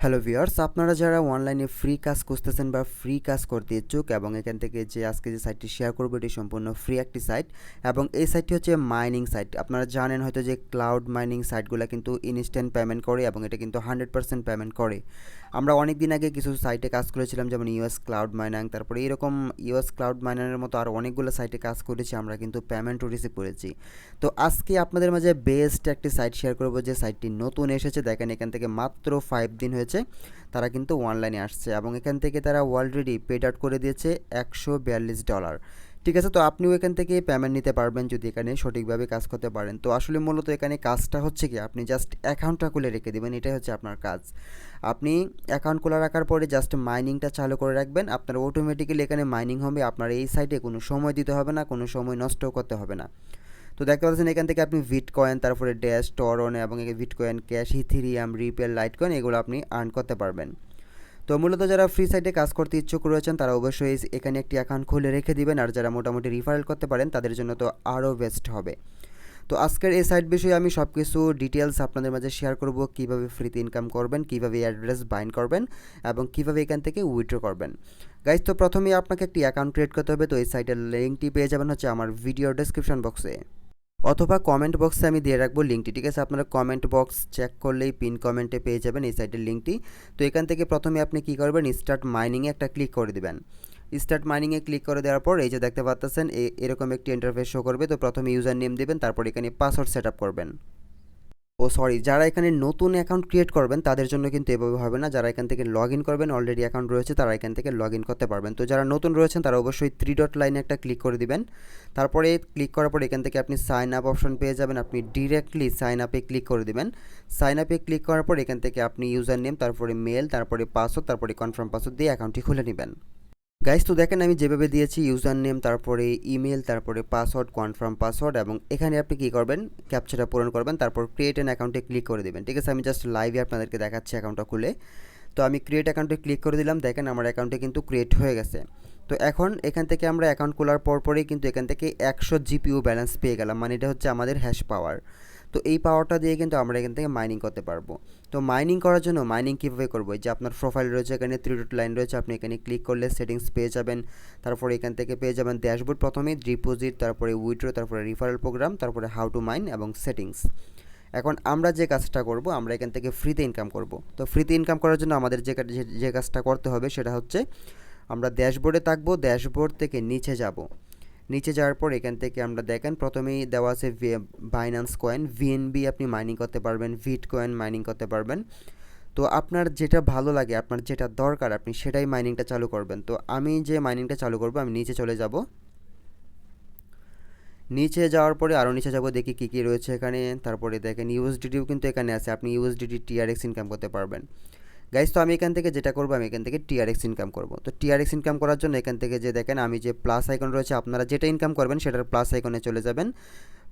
Hello viewers, আপনারা যারা অনলাইনে ফ্রি কাজ খুঁজতেছেন বা ফ্রি কাজ করতে ইচ্ছুক এবং এখান থেকে যে আজকে যে সাইটটি শেয়ার করবো এটি সম্পূর্ণ ফ্রি একটি সাইট এবং এই সাইটটি হচ্ছে মাইনিং সাইট। আপনারা জানেন হয়তো যে ক্লাউড মাইনিং সাইটগুলো কিন্তু ইনস্ট্যান্ট পেমেন্ট করে এবং এটা কিন্তু 100% পেমেন্ট করে। আমরা অনেক দিন আগে কিছু সাইটে কাজ করেছিলাম, যেমন ইউএস ক্লাউড মাইনিং, তারপরে এরকম ইউএস ক্লাউড মাইনিংয়ের মতো আর অনেকগুলো সাইটে কাজ করেছি, আমরা কিন্তু পেমেন্টও রিসিভ করেছি। তো আজকে আপনাদের মাঝে বেস্ট একটি সাইট শেয়ার করব, যে সাইটটি নতুন এসেছে। দেখেন এখান থেকে মাত্র 5 দিন হয়েছে তারা কিন্তু অনলাইনে আসছে এবং এখান থেকে তারা অলরেডি পেড আউট করে দিয়েছে $142। ঠিক আছে, তো আপনিও এখান থেকে পেমেন্ট নিতে পারবেন যদি এখানে সঠিকভাবে কাজ করতে পারেন। তো আসলে মূলত এখানে কাজটা হচ্ছে কি, আপনি জাস্ট অ্যাকাউন্টটা খুলে রেখে দেবেন, এটাই হচ্ছে আপনার কাজ। আপনি অ্যাকাউন্ট খোলা রাখার পরে জাস্ট মাইনিংটা চালু করে রাখবেন, আপনার অটোমেটিক্যালি এখানে মাইনিং হবে। আপনার এই সাইটে কোনো সময় দিতে হবে না, কোনো সময় নষ্টও করতে হবে না। তো দেখতে পাচ্ছেন এখান থেকে আপনি ভিট কয়েন, তারপরে ড্যাশ, টরন এবং bitcoin, cash, Ethereum, Ripple, litecoin এগুলো আপনি আর্ন করতে পারবেন। তো মূলত যারা ফ্রি সাইটে কাজ করতে ইচ্ছুক রয়েছেন তারা অবশ্যই এখানে একটি অ্যাকাউন্ট খুলে রেখে দিবেন, আর যারা মোটামুটি রিফারেল করতে পারেন তাদের জন্য তো আরও বেস্ট হবে। তো আজকের এই সাইট বিষয়ে আমি সব কিছু ডিটেলস আপনাদের মাঝে শেয়ার করব, কীভাবে ফ্রিতে ইনকাম করবেন, কীভাবে অ্যাড্রেস বাইন্ড করবেন এবং কীভাবে এখান থেকে উইথড্র করবেন। গাইজ, তো প্রথমেই আপনাকে একটি অ্যাকাউন্ট ক্রিয়েট করতে হবে। তো এই সাইটের লিঙ্কটি পেয়ে যাবেন হচ্ছে আমার ভিডিও ডেসক্রিপশন বক্সে অথবা কমেন্ট বক্সে আমি দিয়ে রাখবো লিঙ্কটি। ঠিক আছে, আপনারা কমেন্ট বক্স চেক করলেই পিন কমেন্টে পেয়ে যাবেন এই সাইটের লিঙ্কটি। তো এখান থেকে প্রথমে আপনি কী করবেন, স্টার্ট মাইনিংয়ে একটা ক্লিক করে দেবেন। স্টার্ট মাইনিংয়ে ক্লিক করে দেওয়ার পর এই যে দেখতে পাচ্ছেন এরকম একটি ইন্টারফেস শো করবে। তো প্রথমে ইউজার নেম দেবেন, তারপর এখানে পাসওয়ার্ড সেট আপ করবেন। সরি, যারা এখানে নতুন অ্যাকাউন্ট ক্রিয়েট করবেন তাদের জন্য কিন্তু এভাবে হবে না। যারা এখান থেকে লগ ইন করবেন, অলরেডি অ্যাকাউন্ট রয়েছে, তারা এখান থেকে লগ ইন করতে পারবেন। তো যারা নতুন রয়েছেন তারা অবশ্যই 3 ডট লাইনে একটা ক্লিক করে দিবেন। তারপরে ক্লিক করার পর এখান থেকে আপনি সাইন আপ অপশন পেয়ে যাবেন, আপনি ডিরেক্টলি সাইন আপে ক্লিক করে দিবেন। সাইন আপে ক্লিক করার পর এখান থেকে আপনি ইউজার নেম, তারপরে মেল, তারপরে পাসওয়ার্ড, তারপরে কনফার্ম পাসওয়ার্ড দিয়ে অ্যাকাউন্টটি খুলে নেবেন। গাইস, তো দেখেন আমি যেভাবে দিয়েছি ইউজার নেম, তারপরে ইমেল, তারপরে পাসওয়ার্ড, কনফার্ম পাসওয়ার্ড এবং এখানে আপনি কী করবেন, ক্যাপচাটা পূরণ করবেন, তারপর ক্রিয়েট অ্যান অ্যাকাউন্টে ক্লিক করে দেবেন। ঠিক আছে, আমি জাস্ট লাইভে আপনাদেরকে দেখাচ্ছি অ্যাকাউন্টটা খুলে। তো আমি ক্রিয়েট অ্যাকাউন্টে ক্লিক করে দিলাম, দেখেন আমার অ্যাকাউন্টে কিন্তু ক্রিয়েট হয়ে গেছে। তো এখন এখান থেকে আমরা অ্যাকাউন্ট খোলার পরেই কিন্তু এখান থেকে 100 জিপিইউ ব্যালেন্স পেয়ে গেলাম, মানে এটা হচ্ছে আমাদের হ্যাশ পাওয়ার। তো এই পাওয়ারটা দিয়ে কিন্তু আমরা এখান থেকে মাইনিং করতে পারবো। তো মাইনিং করার জন্য মাইনিং কীভাবে করবো, যে আপনার প্রোফাইল রয়েছে, এখানে 3 ডট লাইন রয়েছে, আপনি এখানে ক্লিক করলে সেটিংস পেয়ে যাবেন। তারপরে এখান থেকে পেয়ে যাবেন ড্যাশবোর্ড, প্রথমে ডিপোজিট, তারপরে উইথড্র, তারপরে রিফারেল প্রোগ্রাম, তারপরে হাউ টু মাইন এবং সেটিংস। এখন আমরা যে কাজটা করব, আমরা এখান থেকে ফ্রিতে ইনকাম করব। তো ফ্রিতে ইনকাম করার জন্য আমাদের যে কাজটা করতে হবে সেটা হচ্ছে, আমরা ড্যাশবোর্ডে থাকবো, ড্যাশবোর্ড থেকে নিচে যাব। নিচে যাওয়ার পর এখান থেকে আমরা দেখেন প্রথমেই দেওয়া আছে বাইন্যান্স কয়েন, ভিএনবি আপনি মাইনিং করতে পারবেন, ভিট কয়েন মাইনিং করতে পারবেন। তো আপনার যেটা ভালো লাগে, আপনার যেটা দরকার, আপনি সেটাই মাইনিংটা চালু করবেন। তো আমি যে মাইনিংটা চালু করব, আমি নিচে চলে যাব। নিচে যাওয়ার পরে আরও নিচে যাব, দেখি কী কী রয়েছে এখানে। তারপরে দেখেন ইউএসডিটিও কিন্তু এখানে আছে, আপনি ইউএসডিটি টিআরএক্স ইনকাম করতে পারবেন। গাইস, তো আমি এখান থেকে যেটা করবো, আমি এখান থেকে টিআরএক্স ইনকাম করব। তো টিআরএক্স ইনকাম করার জন্য এখান থেকে যে দেখেন আমি যে প্লাস আইকন রয়েছে, আপনারা যেটা ইনকাম করবেন সেটার প্লাস আইকনে চলে যাবেন।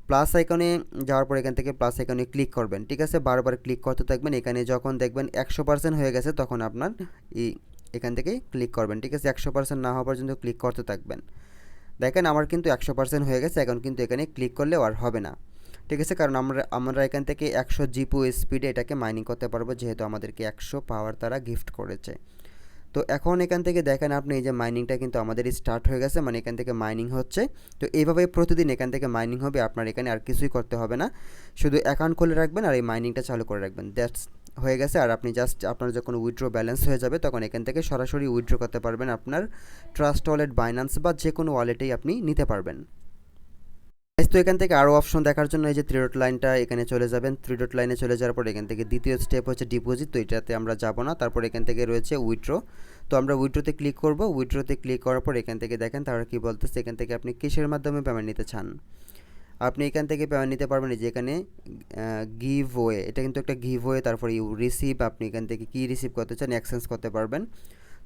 প্লাস আইকনে যাওয়ার পর এখান থেকে প্লাস আইকনে ক্লিক করবেন। ঠিক আছে, বারবার ক্লিক করতে থাকবেন। এখানে যখন দেখবেন 100% হয়ে গেছে তখন আপনার এখান থেকে ক্লিক করবেন। ঠিক আছে, 100% না হওয়া পর্যন্ত ক্লিক করতে থাকবেন। দেখেন আমার কিন্তু 100% হয়ে গেছে, এখন কিন্তু এখানে ক্লিক করলেও আর হবে না। ঠিক আছে, কারণ আমরা এখান থেকে 100 জিপিইউ স্পিডে এটাকে মাইনিং করতে পারবো, যেহেতু আমাদেরকে 100 পাওয়ার তারা গিফট করেছে। তো এখন এখান থেকে দেখেন আপনি এই যে মাইনিংটা কিন্তু আমাদের স্টার্ট হয়ে গেছে, মানে এখান থেকে মাইনিং হচ্ছে। তো এইভাবে প্রতিদিন এখান থেকে মাইনিং হবে, আপনার এখানে আর কিছুই করতে হবে না, শুধু অ্যাকাউন্ট খুলে রাখবেন আর এই মাইনিংটা চালু করে রাখবেন, দ্যাটস হয়ে গেছে। আর আপনি জাস্ট আপনার যখন উইথড্র ব্যালেন্স হয়ে যাবে তখন এখান থেকে সরাসরি উইথড্র করতে পারবেন, আপনার ট্রাস্ট ওয়ালেট, বাইন্যান্স বা যে কোনো ওয়ালেটেই আপনি নিতে পারবেন। তো এখান থেকে আরও অপশন দেখার জন্য এই যে 3 ডট লাইনটা এখানে চলে যাবেন। 3 ডট লাইনে চলে যাওয়ার পর এখান থেকে দ্বিতীয় স্টেপ হচ্ছে ডিপোজিট, তো এটাতে আমরা যাব না। তারপর এখান থেকে রয়েছে উইথড্র, তো আমরা উইথড্রতে ক্লিক করব। উইথড্রতে ক্লিক করার পর এখান থেকে দেখেন তারা কি বলতেছে, এখান থেকে আপনি কিসের মাধ্যমে পেমেন্ট নিতে চান। আপনি এখান থেকে পেমেন্ট নিতে পারবেন যে এখানে গিভ ওয়ে, এটা কিন্তু একটা গিভ ওয়ে। তারপর ইউ রিসিভ, আপনি এখান থেকে কী রিসিভ করতে চান এক্সচেঞ্জ করতে পারবেন।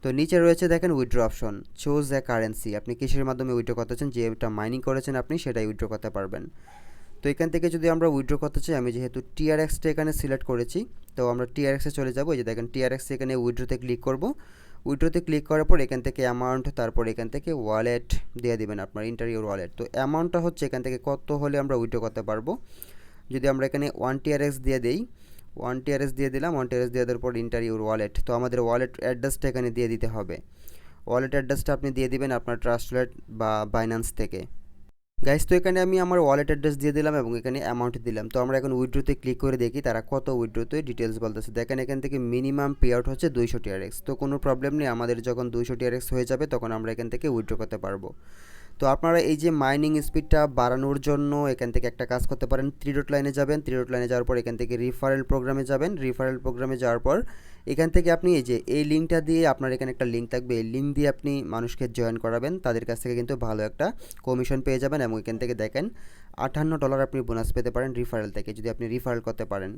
তো নিচে রয়েছে দেখেন withdraw option, choose a currency, আপনি কিসের মাধ্যমে উইথড্র করতে চান, যেটা মাইনিং করেছেন আপনি সেটাই উইথড্র করতে পারবেন। তো এখান থেকে যদি আমরা উইথড্র করতে চাই, আমি যেহেতু টিআরএক্সটা এখানে সিলেক্ট করেছি, তো আমরা টিআরএক্সে চলে যাব। এই যে দেখেন টিআরএক্স এখানে উইথড্রোতে ক্লিক করব। উইথড্রোতে ক্লিক করার পর এখান থেকে অ্যামাউন্ট, তারপর এখান থেকে ওয়ালেট দিয়ে দিবেন আপনার ইন্টারিয়র ওয়ালেট। তো অ্যামাউন্টটা হচ্ছে এখান থেকে কত হলে আমরা উইথড্র করতে পারবো। যদি আমরা এখানে 1 টিআরএক্স দিয়ে দেই, 1 TRS দিয়ে দিলাম। 1 TRS দিয়ে দেওয়ার পর ইন্টার ইউর ওয়ালেট। তো আমাদের ওয়ালেট অ্যাড্রেসটা এখানে দিয়ে দিতে হবে। ওয়ালেট অ্যাড্রেসটা আপনি দিয়ে দিবেন আপনার ট্রাস্টলেট বা বাইন্যান্স থেকে। গাইস, তো এখানে আমি আমার ওয়ালেট অ্যাড্রেস দিয়ে দিলাম এবং এখানে অ্যামাউন্ট দিলাম। তো আমরা এখন উইথড্রোতে ক্লিক করে দেখি তারা কত উইথড্রোতে ডিটেলস বলতেছে। দেখেন এখান থেকে মিনিমাম পে আউট হচ্ছে 200 TRX। তো কোনো প্রবলেম নেই, আমাদের যখন 200 TRX হয়ে যাবে তখন আমরা এখান থেকে উইথড্রো করতে পারবো। তো আপনারা এই যে মাইনিং স্পিডটা বাড়ানোর জন্য এখান থেকে একটা কাজ করতে পারেন। থ্রি ডট লাইনে যাবেন, থ্রি ডট লাইনে যাওয়ার পর এখান থেকে রিফারেল প্রোগ্রামে যাবেন। রিফারেল প্রোগ্রামে যাওয়ার পর এখান থেকে আপনি এই যে এই লিঙ্কটা দিয়ে, আপনার এখানে একটা লিঙ্ক থাকবে, এই লিঙ্ক দিয়ে আপনি মানুষকে জয়েন করাবেন। তাদের কাছ থেকে কিন্তু ভালো একটা কমিশন পেয়ে যাবেন এবং এখান থেকে দেখেন $58 আপনি বোনাস পেতে পারেন রিফারেল থেকে, যদি আপনি রিফারেল করতে পারেন।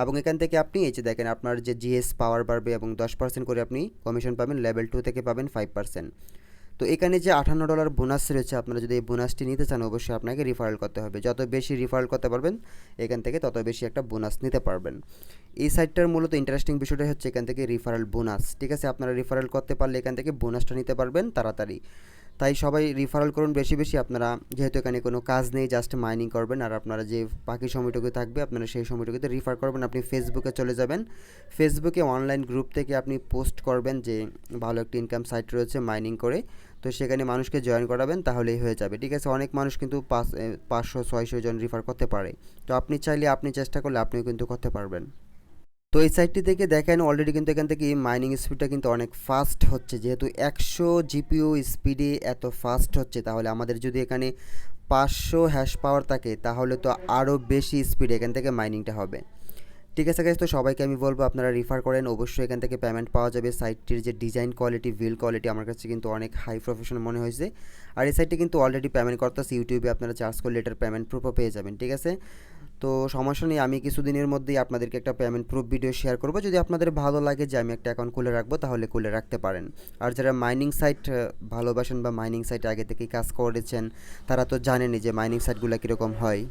এবং এখান থেকে আপনি এই যে দেখেন আপনার যে জিএস পাওয়ার বাড়বে এবং 10% করে আপনি কমিশন পাবেন। লেভেল 2 থেকে পাবেন 5%। তো এখানে যে $58 বোনাস রয়েছে, আপনারা যদি এই বোনাসটি নিতে চান অবশ্যই আপনাকে রিফারেল করতে হবে। যত বেশি রিফারেল করতে পারবেন এখান থেকে তত বেশি একটা বোনাস নিতে পারবেন। এই সাইটটার মূলত ইন্টারেস্টিং বিষয়টা হচ্ছে এখান থেকে রিফারেল বোনাস। ঠিক আছে, আপনারা রিফারেল করতে পারলে এখান থেকে বোনাসটা নিতে পারবেন তাড়াতাড়ি। তাই সবাই রিফারেল করুন বেশি বেশি। আপনারা যেহেতু এখানে কোনো কাজ নেই, জাস্ট মাইনিং করবেন, আর আপনারা যে বাকি সময়টুকু থাকবে আপনারা সেই সময়টুকুতে রিফার করবেন। আপনি ফেসবুকে চলে যাবেন, ফেসবুকে অনলাইন গ্রুপ থেকে আপনি পোস্ট করবেন যে ভালো একটা ইনকাম সাইট রয়েছে মাইনিং করে, তো সেখানে মানুষকে জয়েন করাবেন, তাহলেই হয়ে যাবে। ঠিক আছে, অনেক মানুষ কিন্তু 500-600 জন রিফার করতে পারে। তো আপনি চাইলে, আপনি চেষ্টা করলে আপনিও কিন্তু করতে পারবেন। তো এই সাইটটি থেকে দেখেন অলরেডি কিন্তু এখান থেকে মাইনিং স্পিডটা কিন্তু অনেক ফাস্ট হচ্ছে। যেহেতু 100 GPU স্পিডে এত ফাস্ট হচ্ছে, তাহলে আমাদের যদি এখানে 500 হ্যাশ পাওয়ার থাকে তাহলে তো আরও বেশি স্পিড এখান থেকে মাইনিংটা হবে। ঠিক আছে গাইস, তো সবাইকে আমি বলবো আপনারা রিফার করেন, অবশ্যই এখান থেকে পেমেন্ট পাওয়া যাবে। সাইটটির যে ডিজাইন কোয়ালিটি, ভিল কোয়ালিটি আমার কাছে কিন্তু অনেক হাই প্রফেশনাল মনে হয়েছে। আর এই সাইটটি কিন্তু অলরেডি পেমেন্ট করতেছে ইউটিউবে, আপনারা চার্জ করলে এটার পেমেন্ট প্রুফও পেয়ে যাবেন। ঠিক আছে, তো সমস্যা নেই, আমি কিছুদিনের মধ্যেই আপনাদেরকে একটা পেমেন্ট প্রুফ ভিডিও শেয়ার করব। যদি আপনাদের ভালো লাগে যে আমি একটা অ্যাকাউন্ট খুলে রাখবো তাহলে খুলে রাখতে পারেন। আর যারা মাইনিং সাইট ভালোবাসেন বা মাইনিং সাইটে আগে থেকেই কাজ করেছেন তারা তো জানেনই যে মাইনিং সাইটগুলো কীরকম হয়।